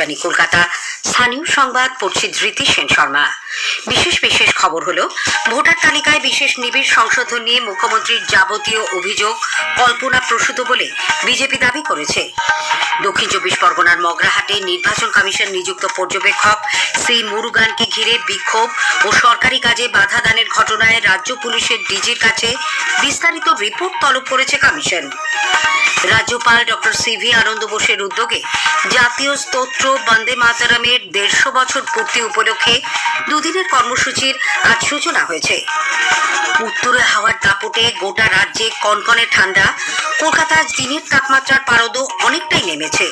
আকাশবাণী কলকাতা। স্থানীয় সংবাদ পড়ছি ধৃতি সেন শর্মা। বিশেষ খবর হলো, ভোটার তালিকায় বিশেষ নিবিড় সংশোধন নিয়ে মুখ্যমন্ত্রীর যাবতীয় অভিযোগ কল্পনাপ্রসূত বলে বিজেপি দাবি করেছে। দক্ষিণ চব্বিশ পরগনার মগরাহাটে নির্বাচন কমিশন নিযুক্ত পর্যবেক্ষক শ্রী মুরুগানকে ঘিরে বিক্ষোভ ও সরকারি কাজে বাধা দানের ঘটনায় রাজ্য পুলিশের ডিজির কাছে বিস্তারিত রিপোর্ট তলব করেছে কমিশন। রাজ্যপাল ডক্টর সিভি আনন্দ বোসের উদ্যোগে জাতীয় স্তোত্র বন্দে মাতরমের 150 বছর পূর্তি উপলক্ষে দুদিনের কর্মসূচির আজ সূচনা হয়েছে। উত্তরে হাওয়ার দাপটে গোটা রাজ্যে কনকনে ঠান্ডা। কলকাতায় দিনের তাপমাত্রার পারদ অনেকটাই নেমেছে।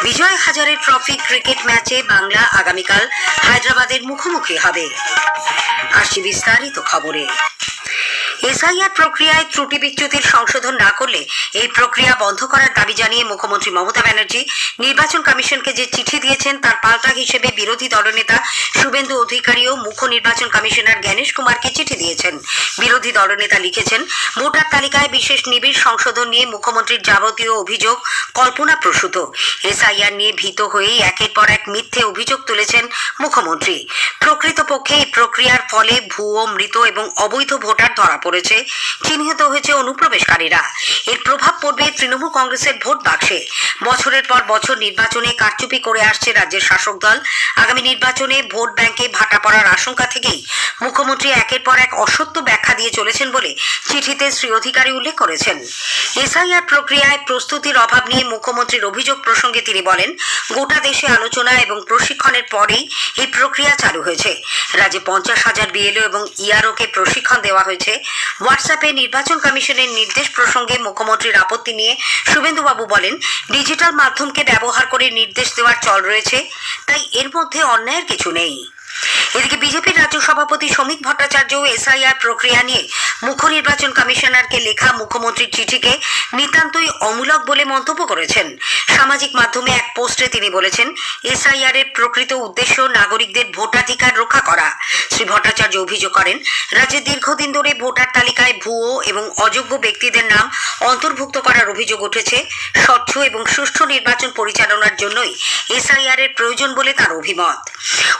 বিজয় হাজারে ট্রফি ক্রিকেট ম্যাচে বাংলা আগামীকাল হায়দ্রাবাদের মুখোমুখি হবে। আসছি বিস্তারিত খবরে। এসআইআর প্রক্রিয়ায় ত্রুটি বিচ্যুতির সংশোধন না করলে এই প্রক্রিয়া বন্ধ করার দাবি জানিয়ে মুখ্যমন্ত্রী মমতা ব্যানার্জি নির্বাচন কমিশনকে যে চিঠি দিয়েছেন তার পাল্টা হিসেবে বিরোধী দলনেতা শুভেন্দু অধিকারীও মুখ্য নির্বাচন কমিশনার জ্ঞানেশ কুমারকে চিঠি দিয়েছেন। বিরোধী দলনেতা লিখেছেন, ভোটার তালিকায় বিশেষ নিবিড় সংশোধন নিয়ে মুখ্যমন্ত্রীর যাবতীয় অভিযোগ কল্পনাপ্রসূত। এসআইআর নিয়ে ভীত হয়েই একের পর এক মিথ্যে অভিযোগ তুলেছেন মুখ্যমন্ত্রী। প্রকৃতপক্ষে এই প্রক্রিয়ার ফলে ভুয়ো, মৃত এবং অবৈধ ভোটার ধরা পড়েছে, চিহ্নিত হয়েছে অনুপ্রবেশকারীরা। এর প্রভাব পড়বে তৃণমূল কংগ্রেসের ভোট বাক্সে। বছরের পর বছর নির্বাচনে কারচুপি করে আসছে রাজ্যের শাসক দল। আগামী নির্বাচনে ভোট ব্যাংকে ভাটা পড়ার আশঙ্কা থেকেই মুখ্যমন্ত্রী একের পর এক অসত্য ব্যাখ্যা দিয়ে চলেছেন বলে চিঠিতে শ্রী অধিকারী উল্লেখ করেছেন। এসআইআর প্রক্রিয়ায় প্রস্তুতির অভাব নিয়ে মুখ্যমন্ত্রীর অভিযোগ প্রসঙ্গে তিনি বলেন, গোটা দেশে আলোচনা এবং প্রশিক্ষণের পরেই এই প্রক্রিয়া চালু হয়েছে। রাজ্যে 50,000 বিএলও এবং ইআরওকে প্রশিক্ষণ দেওয়া হয়েছে। হোয়াটসঅ্যাপে নির্বাচন কমিশনের নির্দেশ প্রসঙ্গে মুখ্যমন্ত্রীর আপত্তি নিয়ে শুভেন্দুবাবু বলেন, ডিজিটাল মাধ্যমকে ব্যবহার করে নির্দেশ দেওয়ার চল রয়েছে, তাই এর মধ্যে অন্যায়ের কিছু নেই। এদিকে বিজেপির রাজ্য সভাপতি শ্রমিক ভট্টাচার্য এসআইআর প্রক্রিয়া নিয়ে মুখ্য নির্বাচন কমিশনারকে লেখা মুখ্যমন্ত্রীর চিঠিকে নিতান্তই অমূলক বলে মন্তব্য করেছেন। সামাজিক মাধ্যমে এক পোস্টে তিনি বলেছেন, এসআইআর এর প্রকৃত উদ্দেশ্য নাগরিকদের ভোটাধিকার রক্ষা করা। শ্রী ভট্টাচার্য অভিযোগ করেন, রাজ্যে দীর্ঘদিন ধরে ভোটার তালিকায় ভুয়ো এবং অযোগ্য ব্যক্তিদের নাম অন্তর্ভুক্ত করার অভিযোগ উঠেছে। স্বচ্ছ এবং সুষ্ঠু নির্বাচন পরিচালনার জন্যই এসআইআর এর প্রয়োজন বলে তার অভিমত।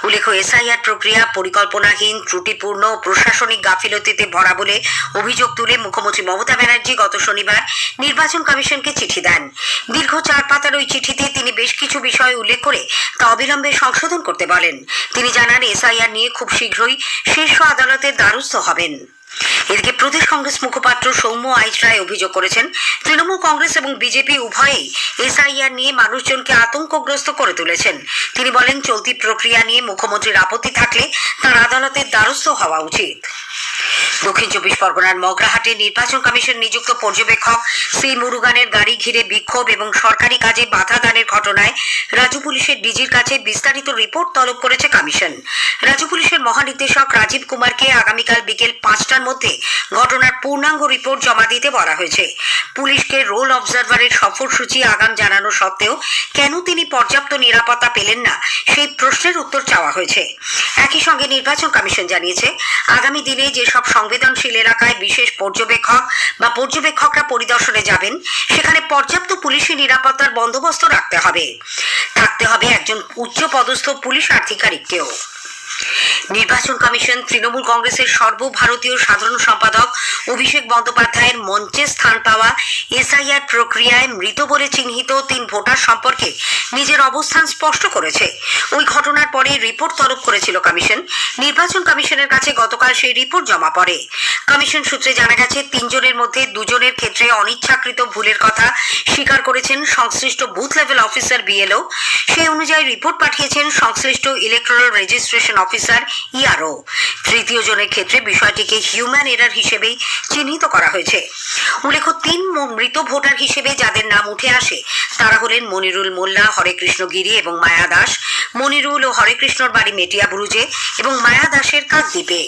উল্লেখ্য, এসআইআর প্রক্রিয়া পরিকল্পনাহীন, ত্রুটিপূর্ণ, প্রশাসনিক গাফিলতিতে ভরা বলে অভিযোগ তুলে মুখ্যমন্ত্রী মমতা ব্যানার্জি গত শনিবার নির্বাচন কমিশনকে চিঠি দেন। দীর্ঘ 4 পাতার ওই চিঠিতে তিনি বেশ কিছু বিষয় উল্লেখ করে তা অবিলম্বে সংশোধন করতে বলেন। তিনি জানান, এসআইআর নিয়ে খুব শীঘ্রই শীর্ষ আদালতের দ্বারস্থ হবেন। এদিকে প্রদেশ কংগ্রেস মুখপাত্র সৌম্য আইচ রায় অভিযোগ করেছেন, তৃণমূল কংগ্রেস এবং বিজেপি উভয়েই এসআইআর নিয়ে মানুষজনকে আতঙ্কগ্রস্ত করে তুলেছেন। তিনি বলেন, চলতি প্রক্রিয়া নিয়ে মুখ্যমন্ত্রীর আপত্তি থাকলে তার আদালতের দ্বারস্থ হওয়া উচিত। দক্ষিণ চব্বিশ পরগনার মগরাহাটে নির্বাচন কমিশন নিযুক্ত পর্যবেক্ষক শ্রী মুরুগানের গাড়ি ঘিরে বিক্ষোভ এবং সরকারি কাজে বাধা দানের ঘটনায় রাজ্য পুলিশের ডিজির কাছে বিস্তারিত রিপোর্ট তলব করেছে কমিশন। রাজ্য পুলিশের মহানির্দেশক রাজীব কুমারকে আগামীকাল বিকেল 5টার মধ্যে ঘটনার পূর্ণাঙ্গ রিপোর্ট জমা দিতে বলা হয়েছে। পুলিশকে রোল অবজারভারের সফরসূচি আগাম জানানো সত্ত্বেও কেন তিনি পর্যাপ্ত নিরাপত্তা পেলেন না, সেই প্রশ্নের উত্তর চাওয়া হয়েছে। একই সঙ্গে নির্বাচন কমিশন জানিয়েছে, আগামী দিনে যেসব সংবেদনশীল এলাকায় বিশেষ পর্যবেক্ষক বা পর্যবেক্ষকরা পরিদর্শনে যাবেন, সেখানে পর্যাপ্ত পুলিশি নিরাপত্তার বন্দোবস্ত রাখতে হবে। থাকতে হবে একজন উচ্চপদস্থ পুলিশ আধিকারিককেও। নির্বাচন কমিশন তৃণমূল কংগ্রেসের সর্বভারতীয় সাধারণ সম্পাদক অভিষেক বন্দ্যোপাধ্যায়ের মঞ্চে স্থান পাওয়া এসআইআর প্রক্রিয়ায় মৃত বলে চিহ্নিত 3 ভোটার সম্পর্কে নিজের অবস্থান স্পষ্ট করেছে। ওই ঘটনার পরে রিপোর্ট তলব করেছিল কমিশন। নির্বাচন কমিশনের কাছে গতকাল সেই রিপোর্ট জমা পড়ে। কমিশন সূত্রে জানা গেছে, 3 জনের মধ্যে 2 জনের ক্ষেত্রে অনিচ্ছাকৃত ভুলের কথা স্বীকার করেছেন সংশ্লিষ্ট বুথ লেভেল অফিসার বিএলও। সেই অনুযায়ী রিপোর্ট পাঠিয়েছেন সংশ্লিষ্ট ইলেকট্রাল রেজিস্ট্রেশন অফিসার ইআরও। 3য় জনের ক্ষেত্রে বিষয়টিকে হিউম্যান এরার হিসেবেই চিহ্নিত করা হয়েছে। উল্লেখ্য, 3 মৃত ভোটার হিসেবে যাদের নাম উঠে আসে তারা হলেন মনিরুল মোল্লা, হরেকৃষ্ণ গিরি এবং মায়া দাস। মনিরুল ও হরেকৃষ্ণর বাড়ি মেটিয়াবুরুজে এবং মায়া দাসের কাকদ্বীপে।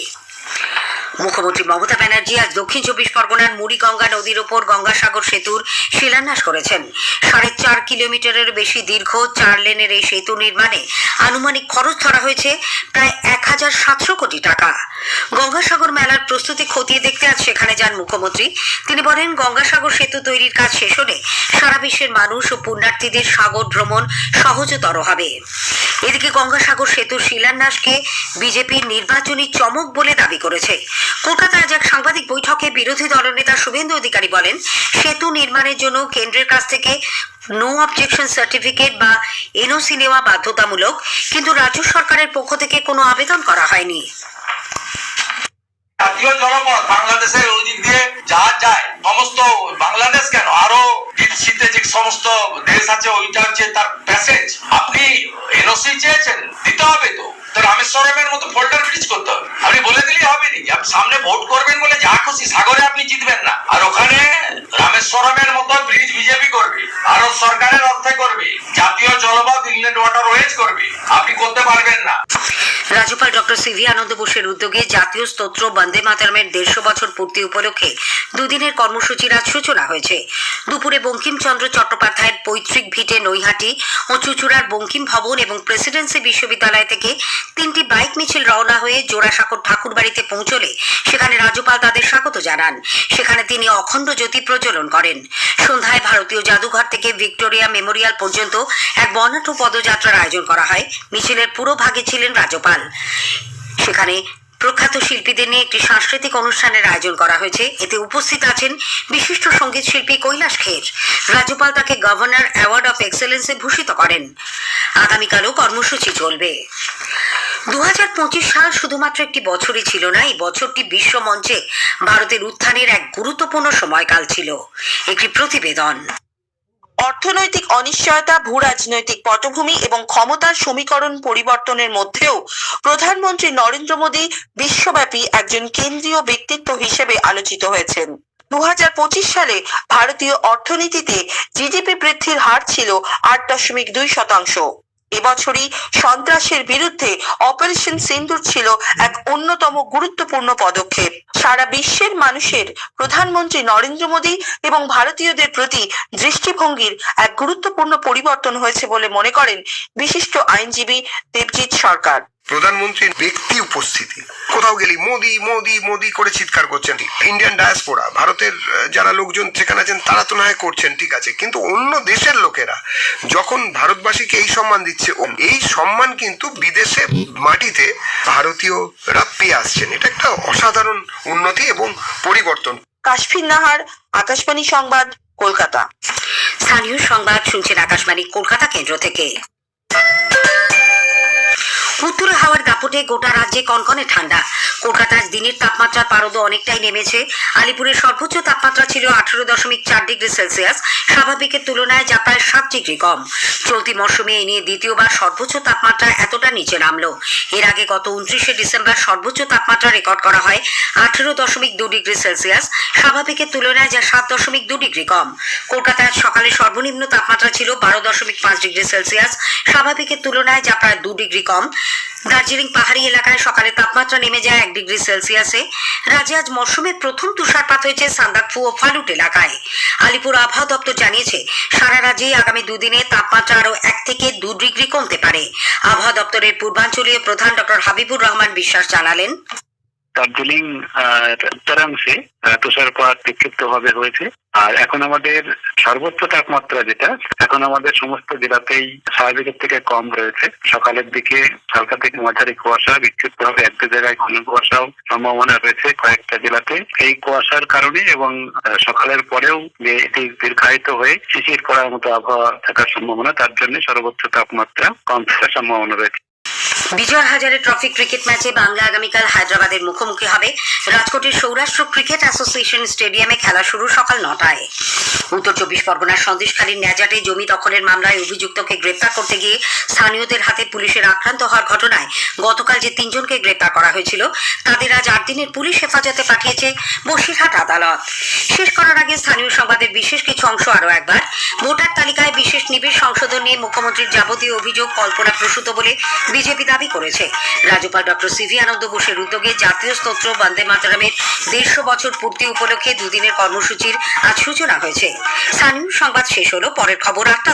মুখ্যমন্ত্রী মমতা ব্যানার্জি আজ দক্ষিণ চব্বিশ পরগনার মুড়িগঙ্গা নদীর ওপর গঙ্গাসাগর সেতুর শিলান্যাস করেছেন। 4.5 কিলোমিটারের বেশি দীর্ঘ 4 লেনের এই সেতু নির্মাণে আনুমানিক খরচ ধরা হয়েছে প্রায় 1700 কোটি টাকা। গঙ্গাসাগর মেলার প্রস্তুতি খতিয়ে দেখতে আজ সেখানে যান মুখ্যমন্ত্রী। তিনি বলেন, গঙ্গাসাগর সেতু তৈরির কাজ শেষ হলে সারা বিশ্বের মানুষ ও পুণ্যার্থীদের সাগর ভ্রমণ সহজতর হবে। এদিকে গঙ্গাসাগর সেতুর শিলান্যাসকে বিজেপির নির্বাচনী চমক বলে দাবি করেছে। কলকাতায় আজ এক সাংবাদিক বৈঠকে বিরোধী দলনেতা শুভেন্দু অধিকারী বলেন, সেতু নির্মাণের জন্য কেন্দ্রের কাছ থেকে নো অবজেকশন সার্টিফিকেট বা এনওসি নেওয়া বাধ্যতামূলক, কিন্তু রাজ্য সরকারের পক্ষ থেকে কোনো আবেদন করা হয়নি। জাতীয় জনপথ বাংলাদেশের ওই দিক দিয়ে জাহাজ যায়, সমস্ত বাংলাদেশ কেন আরো শীতে যে সমস্ত দেশ আছে ওইটা হচ্ছে তার প্যাসেজ। আপনি এনওসি চেয়েছেন, দিতে হবে তো রামেশ্বরমের মতো ফোল্ডার ব্রিজ করতে হবে। আপনি বলে দিলেই হবে নাকি? আপনি সামনে ভোট করবেন বলে যা খুশি সাগরে আপনি জিতবেন না, আর ওখানে রামেশ্বরমের মতো ব্রিজ বিজেপি করবে, ভারত সরকারের অর্থে করবে, জাতীয় জলপথ ইনল্যান্ড ওয়াটারওয়েজ করবে, আপনি করতে পারবেন না। রাজ্যপাল ডক্টর সিভি আনন্দ বোসের উদ্যোগে জাতীয় স্তোত্র বন্দে মাতরমের 150 বছর পূর্তি উপলক্ষে দুদিনের কর্মসূচির আজ সূচনা হয়েছে। দুপুরে বঙ্কিমচন্দ্র চট্টোপাধ্যায়ের পৈতৃক ভিটে নৈহাটি ও চুঁচুড়ার বঙ্কিম ভবন এবং প্রেসিডেন্সি বিশ্ববিদ্যালয় থেকে 3টি বাইক মিছিল রওনা হয়ে জোড়াসাঁকোর ঠাকুরবাড়িতে পৌঁছলে সেখানে রাজ্যপাল তাদের স্বাগত জানান। সেখানে তিনি অখণ্ড জ্যোতি প্রজ্বলন করেন। সন্ধ্যায় ভারতীয় জাদুঘর থেকে ভিক্টোরিয়া মেমোরিয়াল পর্যন্ত এক বর্ণাঢ্য পদযাত্রার আয়োজন করা হয়। মিছিলের পুরো ভাগে ছিলেন রাজ্যপাল। সেখানে প্রখ্যাত শিল্পীদের নিয়ে একটি সাংস্কৃতিক অনুষ্ঠানের আয়োজন করা হয়েছে। এতে উপস্থিত আছেন বিশিষ্ট সঙ্গীত শিল্পী কৈলাস খের। রাজ্যপাল তাকে গভর্নর অ্যাওয়ার্ড অফ এক্সেলেন্সে ভূষিত করেন। আগামীকালও কর্মসূচি চলবে। 2025 সাল শুধুমাত্র একটি বছরই ছিল না, এই বছরটি বিশ্ব মঞ্চে ভারতের উত্থানের এক গুরুত্বপূর্ণ সময়কাল ছিল। একটি প্রতিবেদন। অর্থনৈতিক অনিশ্চয়তা, ভূ রাজনৈতিক পটভূমি এবং ক্ষমতার সমীকরণ পরিবর্তনের মধ্যেও প্রধানমন্ত্রী নরেন্দ্র মোদী বিশ্বব্যাপী একজন কেন্দ্রীয় ব্যক্তিত্ব হিসেবে আলোচিত হয়েছেন। 2025 সালে ভারতীয় অর্থনীতিতে জিডিপি বৃদ্ধির হার ছিল 8.2%। এবছরই সন্ত্রাসের বিরুদ্ধে অপারেশন সিন্দুর ছিল এক অন্যতম গুরুত্বপূর্ণ পদক্ষেপ। সারা বিশ্বের মানুষের প্রধানমন্ত্রী নরেন্দ্র মোদী এবং ভারতীয়দের প্রতি দৃষ্টিভঙ্গির এক গুরুত্বপূর্ণ পরিবর্তন হয়েছে বলে মনে করেন বিশিষ্ট আইনজীবী দেবজিৎ সরকার। প্রধানমন্ত্রীর ব্যক্তি উপস্থিতি, কোথাও গেলি মোদি মোদি মোদি করে চিৎকার করছেন। ইন্ডিয়ান ডায়াসপোরা, ভারতের যারা লোকজন সেখানে আছেন তারা তো না হয় করছেন, ঠিক আছে, কিন্তু অন্য দেশের লোকেরা যখন ভারতবাসীকে এই সম্মান দিচ্ছে, এই সম্মান কিন্তু বিদেশে মাটিতে ভারতীয়রা পেয়ে আসছেন। এটা একটা অসাধারণ উন্নতি এবং পরিবর্তন। কাশফির নাহার, আকাশবাণী সংবাদ, কলকাতা। স্থানীয় সংবাদ শুনছেন আকাশবাণী কলকাতা কেন্দ্র থেকে। উত্তর হাওয়ার দাপটে গোটা রাজ্যে কনকনে ঠান্ডা। কলকাতায় দিনের তাপমাত্রার পারদ অনেকটাই নেমেছে। আলিপুরের সর্বোচ্চ তাপমাত্রা ছিল 18.4 ডিগ্রি সেলসিয়াস, স্বাভাবিকের তুলনায় যা প্রায় 7 ডিগ্রি কম। চলতি মরশুমে এ নিয়ে দ্বিতীয়বার সর্বোচ্চ তাপমাত্রা এতটা নিচে নামলো। এর আগে গত 29শে ডিসেম্বর সর্বোচ্চ তাপমাত্রা রেকর্ড করা হয় 18.2 ডিগ্রি সেলসিয়াস, স্বাভাবিকের তুলনায় যা 7.2 ডিগ্রি কম। কলকাতায় সকালে সর্বনিম্ন তাপমাত্রা ছিল 12.5 ডিগ্রি সেলসিয়াস, স্বাভাবিকের তুলনায় যা প্রায় 2 ডিগ্রি কম। দার্জিলিং পাহাড়ি এলাকায় সকালে তাপমাত্রা নেমে যায় 1 ডিগ্রি সেলসিয়াসে। রাজ্যে আজ মরশুমের প্রথম তুষারপাত হয়েছে সান্দাকফু ও ফালুট এলাকায়। আলিপুর আবহাওয়া দপ্তর জানিয়েছে, সারা রাজ্যে আগামী দুদিনে তাপমাত্রা আরো 1 থেকে 2 ডিগ্রি কমতে পারে। আবহাওয়া দপ্তরের পূর্বাঞ্চলীয় প্রধান ডক্টর হাবিবুর রহমান বিশ্বাস জানালেন, দার্জিলিং উত্তরাংশে তুষারপাত বিক্ষিপ্তভাবে হয়েছে। আর এখন আমাদের সর্বোচ্চ তাপমাত্রা যেটা, এখন আমাদের সমস্ত জেলাতেই স্বাভাবিকের থেকে কম রয়েছে। সকালের দিকে হালকা থেকে মাঝারি কুয়াশা, বিক্ষিপ্তভাবে এক দু জায়গায় ঘন কুয়াশাও সম্ভাবনা রয়েছে কয়েকটা জেলাতে। এই কুয়াশার কারণে এবং সকালের পরেও যে এটি দীর্ঘায়িত হয়ে শিশির পড়ার মতো আবহাওয়া থাকার সম্ভাবনা, তার জন্য সর্বোচ্চ তাপমাত্রা কম থাকার সম্ভাবনা রয়েছে। বিজয় হাজারে ট্রফি ক্রিকেট ম্যাচে বাংলা আগামীকাল হায়দ্রাবাদের মুখোমুখি হবে। রাজকোটের সৌরাষ্ট্র ক্রিকেট অ্যাসোসিয়েশন স্টেডিয়ামে খেলা শুরু সকাল 9টায়। উত্তর 24 পরগনার সন্দেশখালীর ন্যাজাটে জমি দখলের মামলায় অভিযুক্তকে গ্রেপ্তার করতে গিয়ে স্থানীয়দের হাতে পুলিশের আক্রান্ত হওয়ার ঘটনায় গতকাল যে 3 জনকে গ্রেপ্তার করা হয়েছিল তাদের আজ 8 দিনের পুলিশ হেফাজতে পাঠিয়েছে বসিরহাট আদালত। শেষ করার আগে স্থানীয় সংবাদের বিশেষ কিছু অংশ আরও একবার। ভোটার তালিকায় বিশেষ নিবিড় সংশোধন নিয়ে মুখ্যমন্ত্রীর যাবতীয় অভিযোগ কল্পনাপ্রসূত বলে বিজেপি দাবি করেছে। রাজ্যপাল ডক্টর সিভি আনন্দ বোসের উদ্যোগে জাতীয় স্তোত্র বন্দে মাতরমের 150 বছর পূর্তি উপলক্ষে দুদিনের কর্মসূচির আজ সূচনা হয়েছে। স্থানীয় সংবাদ শেষ হলো। পরের খবর 8টা